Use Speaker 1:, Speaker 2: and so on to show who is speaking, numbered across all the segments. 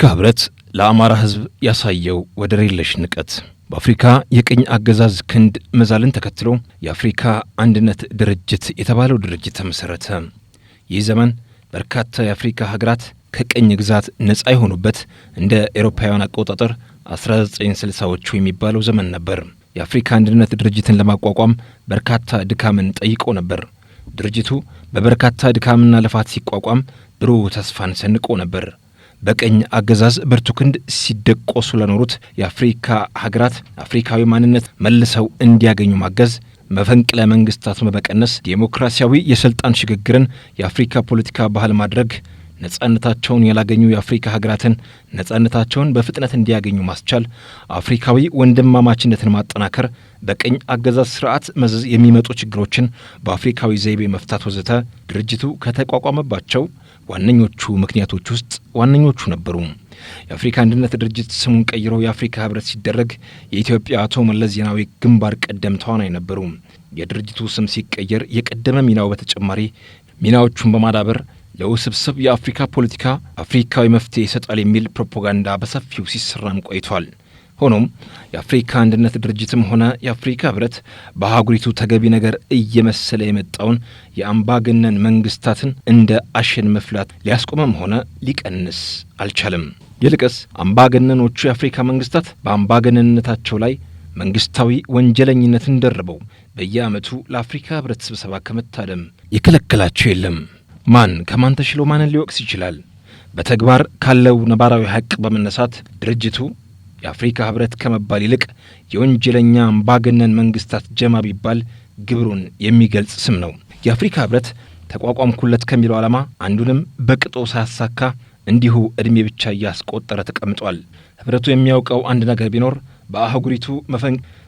Speaker 1: የአፍሪካ ህብረት ለአማራ ህዝብ ያሳየው ወደር የለሽ ንቀት በአፍሪካ የቅኝ አገዛዝ ክንድ መዛልን ተከትሎ የአፍሪካ አንድነት ድርጅት የተባለው ድርጅት ተመሰረተ። ይህ ዘመን በርካታ የአፍሪካ ሀገራት ከቅኝ ግዛት ነፃ የሆኑበት እንደ አውሮፓውያን አቆጣጠር 1960ዎቹ የሚባለው ዘመን ነበር። የአፍሪካ አንድነት ድርጅትን ለማቋቋም በርካታ ድካምን ጠይቆ ነበር። ድርጅቱ በበርካታ ድካምና ልፋት ሲቋቋም ብሩህ ተስፋን ሰንቆ ነበር። በቀኝ አገዛዝ ብርቱ ክንድ ሲደቆሱ ለኖሩት የአፍሪካ ሀገራት አፍሪካዊ ማንነት መልሰው እንዲያገኙ ማገዝ፣ መፈንቅለ መንግስታትን በመቀነስ ዴሞክራሲያዊ የስልጣን ሽግግርን የአፍሪካ ፖለቲካ ባህል ማድረግ፣ ነጻነታቸውን ያላገኙ የአፍሪካ ሀገራትን ነጻነታቸውን በፍጥነት እንዲያገኙ ማስቻል፣ አፍሪካዊ ወንድማማችነትን ማጠናከር፣ በቀኝ አገዛዝ ስርዓት መዘዝ የሚመጡ ችግሮችን በአፍሪካዊ ዘይቤ መፍታት ወዘተ ድርጅቱ ከተቋቋመባቸው ዋነኞቹ ምክንያቶች ውስጥ ዋነኞቹ ነበሩ። የአፍሪካ አንድነት ድርጅት ስሙን ቀይሮ የአፍሪካ ህብረት ሲደረግ የኢትዮጵያ አቶ መለስ ዜናዊ ግንባር ቀደም ተዋናይ ነበሩ። የድርጅቱ ስም ሲቀየር የቀደመ ሚናው በተጨማሪ ሚናዎቹን በማዳበር ለውስብስብ የአፍሪካ ፖለቲካ አፍሪካዊ መፍትሄ ይሰጣል የሚል ፕሮፓጋንዳ በሰፊው ሲሰራም ቆይቷል። ሆኖም የአፍሪካ አንድነት ድርጅትም ሆነ የአፍሪካ ህብረት በአህጉሪቱ ተገቢ ነገር እየመሰለ የመጣውን የአምባገነን መንግስታትን እንደ አሸን መፍላት ሊያስቆመም ሆነ ሊቀንስ አልቻለም። ይልቅስ አምባገነኖቹ የአፍሪካ መንግስታት በአምባገነንነታቸው ላይ መንግስታዊ ወንጀለኝነትን ደርበው በየዓመቱ ለአፍሪካ ህብረት ስብሰባ ከመታደም የከለከላቸው የለም። ማን ከማን ተሽሎ ማንን ሊወቅስ ይችላል? በተግባር ካለው ነባራዊ ሀቅ በመነሳት ድርጅቱ የአፍሪካ ህብረት ከመባል ይልቅ የወንጀለኛ አምባገነን መንግስታት ጀማ ቢባል ግብሩን የሚገልጽ ስም ነው። የአፍሪካ ህብረት ተቋቋምኩለት ከሚለው ዓላማ አንዱንም በቅጦ ሳያሳካ እንዲሁ ዕድሜ ብቻ እያስቆጠረ ተቀምጧል። ህብረቱ የሚያውቀው አንድ ነገር ቢኖር በአህጉሪቱ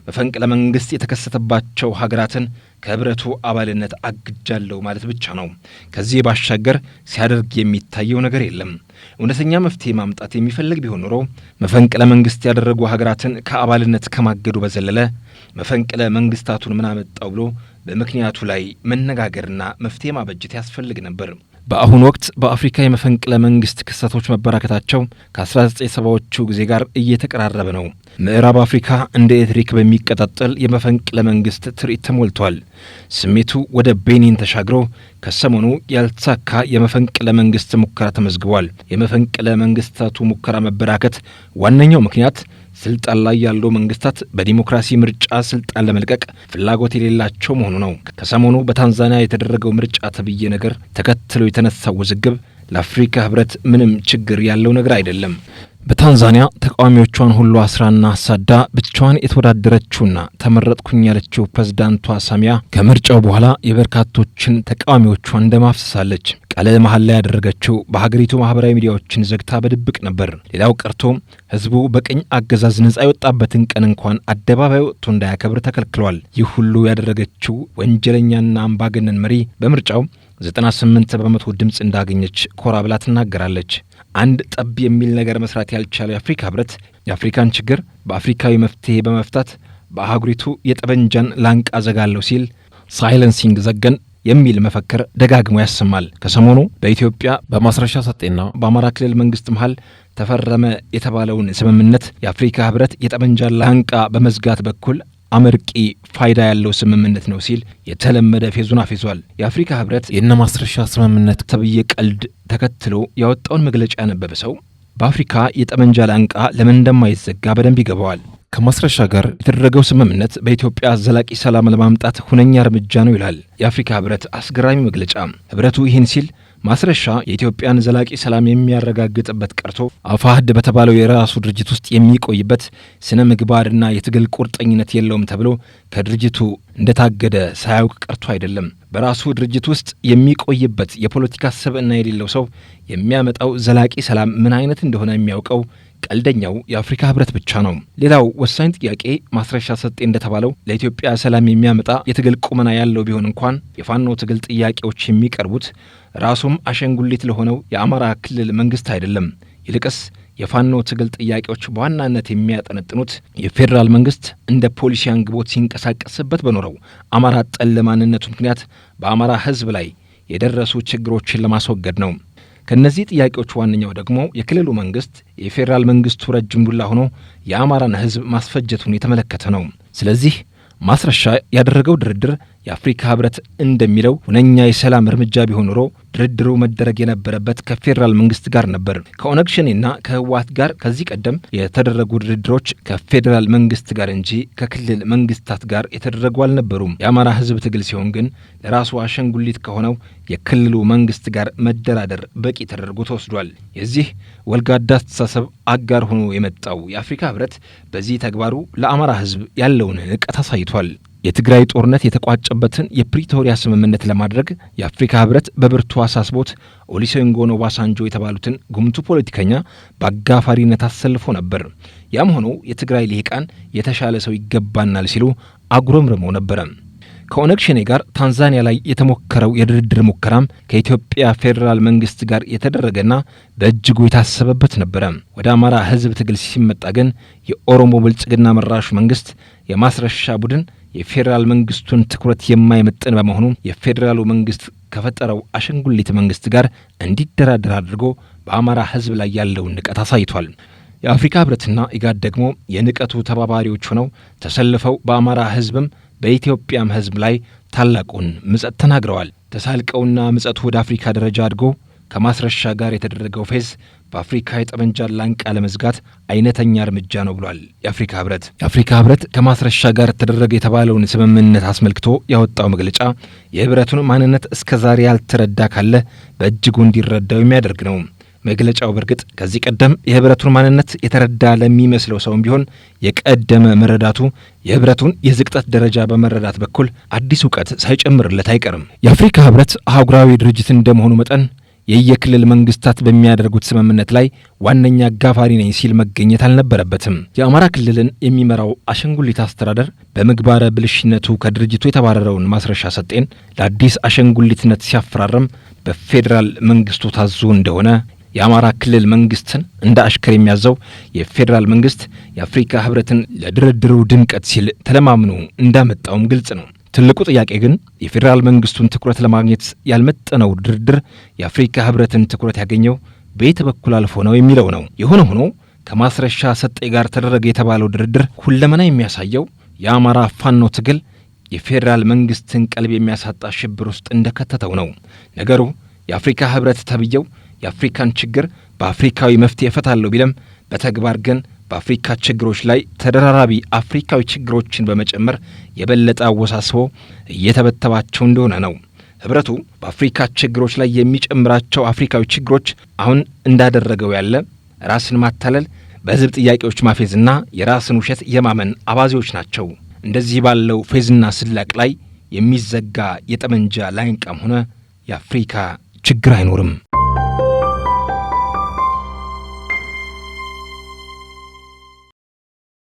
Speaker 1: መፈንቅለ መንግስት የተከሰተባቸው ሀገራትን ከህብረቱ አባልነት አግጃለሁ ማለት ብቻ ነው። ከዚህ ባሻገር ሲያደርግ የሚታየው ነገር የለም። እውነተኛ መፍትሄ ማምጣት የሚፈልግ ቢሆን ኖሮ መፈንቅለ መንግስት ያደረጉ ሀገራትን ከአባልነት ከማገዱ በዘለለ መፈንቅለ መንግስታቱን ምን አመጣው ብሎ በምክንያቱ ላይ መነጋገርና መፍትሄ ማበጀት ያስፈልግ ነበር። በአሁኑ ወቅት በአፍሪካ የመፈንቅለ መንግስት ክስተቶች መበራከታቸው ከ1970ዎቹ ጊዜ ጋር እየተቀራረበ ነው። ምዕራብ አፍሪካ እንደ ኤሌክትሪክ በሚቀጣጠል የመፈንቅለ መንግስት ትርኢት ተሞልቷል። ስሜቱ ወደ ቤኒን ተሻግሮ ከሰሞኑ ያልተሳካ የመፈንቅለ መንግስት ሙከራ ተመዝግቧል። የመፈንቅለ መንግስታቱ ሙከራ መበራከት ዋነኛው ምክንያት ስልጣን ላይ ያሉ መንግስታት በዲሞክራሲ ምርጫ ስልጣን ለመልቀቅ ፍላጎት የሌላቸው መሆኑ ነው። ከሰሞኑ በታንዛኒያ የተደረገው ምርጫ ተብዬ ነገር ተከትሎ የተነሳው ውዝግብ ለአፍሪካ ህብረት ምንም ችግር ያለው ነገር አይደለም። በታንዛኒያ ተቃዋሚዎቿን ሁሉ አስራና አሳዳ ብቻዋን የተወዳደረችውና ተመረጥኩኝ ያለችው ፕሬዝዳንቷ ሳሚያ ከምርጫው በኋላ የበርካቶችን ተቃዋሚዎቿን እንደማፍሰሳለች። ቃለ መሐላ ያደረገችው በሀገሪቱ ማህበራዊ ሚዲያዎችን ዘግታ በድብቅ ነበር። ሌላው ቀርቶ ህዝቡ በቅኝ አገዛዝ ነጻ የወጣበትን ቀን እንኳን አደባባይ ወጥቶ እንዳያከብር ተከልክሏል። ይህ ሁሉ ያደረገችው ወንጀለኛና አምባገነን መሪ በምርጫው 98 በመቶ ድምፅ እንዳገኘች ኮራ ብላ ትናገራለች። አንድ ጠብ የሚል ነገር መስራት ያልቻለው የአፍሪካ ህብረት የአፍሪካን ችግር በአፍሪካዊ መፍትሄ በመፍታት በአህጉሪቱ የጠበንጃን ላንቃ ዘጋለሁ ሲል ሳይለንሲንግ ዘገን የሚል መፈክር ደጋግሞ ያሰማል። ከሰሞኑ በኢትዮጵያ በማስረሻ ሰጤና በአማራ ክልል መንግስት መሃል ተፈረመ የተባለውን ስምምነት የአፍሪካ ህብረት የጠበንጃን ላንቃ በመዝጋት በኩል አመርቂ ፋይዳ ያለው ስምምነት ነው ሲል የተለመደ ፌዙን አፌዟል። የአፍሪካ ህብረት የእነ ማስረሻ ስምምነት ተብዬ ቀልድ ተከትሎ ያወጣውን መግለጫ ያነበበ ሰው በአፍሪካ የጠመንጃ ላንቃ ለምን እንደማይዘጋ በደንብ ይገባዋል። ከማስረሻ ጋር የተደረገው ስምምነት በኢትዮጵያ ዘላቂ ሰላም ለማምጣት ሁነኛ እርምጃ ነው ይላል የአፍሪካ ህብረት አስገራሚ መግለጫ። ህብረቱ ይህን ሲል ማስረሻ የኢትዮጵያን ዘላቂ ሰላም የሚያረጋግጥበት ቀርቶ አፋሕድ በተባለው የራሱ ድርጅት ውስጥ የሚቆይበት ስነ ምግባርና የትግል ቁርጠኝነት የለውም ተብሎ ከድርጅቱ እንደታገደ ሳያውቅ ቀርቶ አይደለም። በራሱ ድርጅት ውስጥ የሚቆይበት የፖለቲካ ስብዕና የሌለው ሰው የሚያመጣው ዘላቂ ሰላም ምን አይነት እንደሆነ የሚያውቀው ቀልደኛው የአፍሪካ ህብረት ብቻ ነው። ሌላው ወሳኝ ጥያቄ ማስረሻ ሰጤ እንደተባለው ለኢትዮጵያ ሰላም የሚያመጣ የትግል ቁመና ያለው ቢሆን እንኳን የፋኖ ትግል ጥያቄዎች የሚቀርቡት ራሱም አሸንጉሊት ለሆነው የአማራ ክልል መንግስት አይደለም። ይልቅስ የፋኖ ትግል ጥያቄዎች በዋናነት የሚያጠነጥኑት የፌዴራል መንግስት እንደ ፖሊሲ አንግቦት ሲንቀሳቀስበት በኖረው አማራ ጠል ማንነቱ ምክንያት በአማራ ህዝብ ላይ የደረሱ ችግሮችን ለማስወገድ ነው። ከነዚህ ጥያቄዎች ዋነኛው ደግሞ የክልሉ መንግስት የፌዴራል መንግስቱ ረጅም ዱላ ሆኖ የአማራን ህዝብ ማስፈጀቱን የተመለከተ ነው። ስለዚህ ማስረሻ ያደረገው ድርድር የአፍሪካ ህብረት እንደሚለው ሁነኛ የሰላም እርምጃ ቢሆን ኖሮ ድርድሩ መደረግ የነበረበት ከፌዴራል መንግስት ጋር ነበር። ከኦነግ ሸኔና ከህወሓት ጋር ከዚህ ቀደም የተደረጉ ድርድሮች ከፌዴራል መንግስት ጋር እንጂ ከክልል መንግስታት ጋር የተደረጉ አልነበሩም። የአማራ ህዝብ ትግል ሲሆን ግን ለራሱ አሸንጉሊት ከሆነው የክልሉ መንግስት ጋር መደራደር በቂ ተደርጎ ተወስዷል። የዚህ ወልጋዳ አስተሳሰብ አጋር ሆኖ የመጣው የአፍሪካ ህብረት በዚህ ተግባሩ ለአማራ ህዝብ ያለውን ንቀት አሳይቷል። የትግራይ ጦርነት የተቋጨበትን የፕሪቶሪያ ስምምነት ለማድረግ የአፍሪካ ህብረት በብርቱ አሳስቦት ኦሉሴጉን ኦባሳንጆ የተባሉትን ጉምቱ ፖለቲከኛ በአጋፋሪነት አሰልፎ ነበር። ያም ሆኖ የትግራይ ልሂቃን የተሻለ ሰው ይገባናል ሲሉ አጉረምርመው ነበረ። ከኦነግ ሸኔ ጋር ታንዛኒያ ላይ የተሞከረው የድርድር ሙከራም ከኢትዮጵያ ፌዴራል መንግስት ጋር የተደረገና በእጅጉ የታሰበበት ነበረ። ወደ አማራ ህዝብ ትግል ሲመጣ ግን የኦሮሞ ብልጽግና መራሹ መንግስት የማስረሻ ቡድን የፌዴራል መንግስቱን ትኩረት የማይመጥን በመሆኑ የፌዴራሉ መንግስት ከፈጠረው አሸንጉሊት መንግስት ጋር እንዲደራደር አድርጎ በአማራ ህዝብ ላይ ያለውን ንቀት አሳይቷል። የአፍሪካ ህብረትና ኢጋድ ደግሞ የንቀቱ ተባባሪዎች ሆነው ተሰልፈው በአማራ ህዝብም በኢትዮጵያም ህዝብ ላይ ታላቁን ምጸት ተናግረዋል። ተሳልቀውና ምጸቱ ወደ አፍሪካ ደረጃ አድጎ ከማስረሻ ጋር የተደረገው ፌዝ በአፍሪካ የጠመንጃ ላንቃ ለመዝጋት አይነተኛ እርምጃ ነው ብሏል የአፍሪካ ህብረት። የአፍሪካ ህብረት ከማስረሻ ጋር ተደረገ የተባለውን ስምምነት አስመልክቶ ያወጣው መግለጫ የህብረቱን ማንነት እስከዛሬ ያልተረዳ ካለ በእጅጉ እንዲረዳው የሚያደርግ ነው። መግለጫው በርግጥ ከዚህ ቀደም የህብረቱን ማንነት የተረዳ ለሚመስለው ሰውም ቢሆን የቀደመ መረዳቱ የህብረቱን የዝቅጠት ደረጃ በመረዳት በኩል አዲስ እውቀት ሳይጨምርለት አይቀርም። የአፍሪካ ህብረት አህጉራዊ ድርጅት እንደመሆኑ መጠን የየክልል መንግስታት በሚያደርጉት ስምምነት ላይ ዋነኛ አጋፋሪ ነኝ ሲል መገኘት አልነበረበትም። የአማራ ክልልን የሚመራው አሸንጉሊት አስተዳደር በምግባረ ብልሽነቱ ከድርጅቱ የተባረረውን ማስረሻ ሰጤን ለአዲስ አሸንጉሊትነት ሲያፈራረም በፌዴራል መንግስቱ ታዞ እንደሆነ የአማራ ክልል መንግስትን እንደ አሽከር የሚያዘው የፌዴራል መንግስት የአፍሪካ ህብረትን ለድርድሩ ድምቀት ሲል ተለማምኖ እንዳመጣውም ግልጽ ነው። ትልቁ ጥያቄ ግን የፌዴራል መንግስቱን ትኩረት ለማግኘት ያልመጠነው ድርድር የአፍሪካ ህብረትን ትኩረት ያገኘው በየት በኩል አልፎ ነው የሚለው ነው። የሆነ ሆኖ ከማስረሻ ሰጤ ጋር ተደረገ የተባለው ድርድር ሁለመና የሚያሳየው የአማራ ፋኖ ትግል የፌዴራል መንግስትን ቀልብ የሚያሳጣ ሽብር ውስጥ እንደከተተው ነው። ነገሩ የአፍሪካ ህብረት ተብየው የአፍሪካን ችግር በአፍሪካዊ መፍትሄ እፈታለሁ ቢለም በተግባር ግን በአፍሪካ ችግሮች ላይ ተደራራቢ አፍሪካዊ ችግሮችን በመጨመር የበለጠ አወሳስቦ እየተበተባቸው እንደሆነ ነው። ህብረቱ በአፍሪካ ችግሮች ላይ የሚጨምራቸው አፍሪካዊ ችግሮች አሁን እንዳደረገው ያለ ራስን ማታለል፣ በህዝብ ጥያቄዎች ማፌዝና የራስን ውሸት የማመን አባዜዎች ናቸው። እንደዚህ ባለው ፌዝና ስላቅ ላይ የሚዘጋ የጠመንጃ ላንቃም ሆነ የአፍሪካ ችግር አይኖርም።